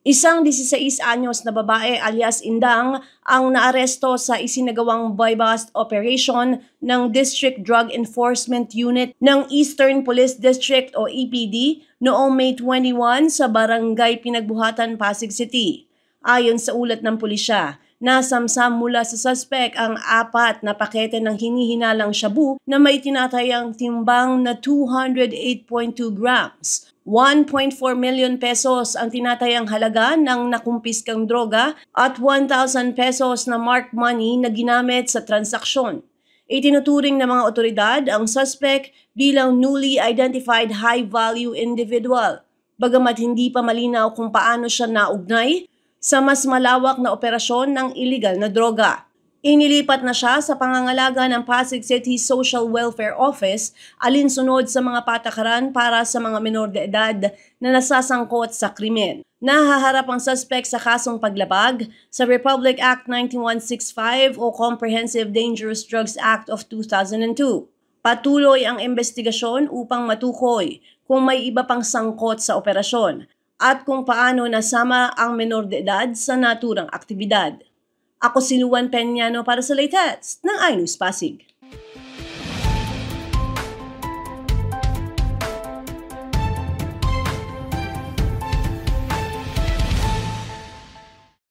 Isang 16 anyos na babae alias Indang ang naaresto sa isinagawang buy-bust operation ng District Drug Enforcement Unit ng Eastern Police District o EPD noong May 21 sa Barangay Pinagbuhatan, Pasig City. Ayon sa ulat ng pulisya, nasamsam mula sa suspect ang 4 na pakete ng hinihinalang shabu na may tinatayang timbang na 208.2 grams. 1.4 million pesos ang tinatayang halaga ng nakumpiskang droga at 1,000 pesos na marked money na ginamit sa transaksyon. Itinuturing ng mga otoridad ang suspect bilang newly identified high-value individual, bagamat hindi pa malinaw kung paano siya naugnay sa mas malawak na operasyon ng iligal na droga. Inilipat na siya sa pangangalaga ng Pasig City Social Welfare Office alinsunod sa mga patakaran para sa mga menor de edad na nasasangkot sa krimen. Nahaharap ang suspect sa kasong paglabag sa Republic Act 9165 o Comprehensive Dangerous Drugs Act of 2002. Patuloy ang investigasyon upang matukoy kung may iba pang sangkot sa operasyon at kung paano nasama ang menor de edad sa naturang aktibidad. Ako si Luan Peñano para sa latest ng iNews Pasig.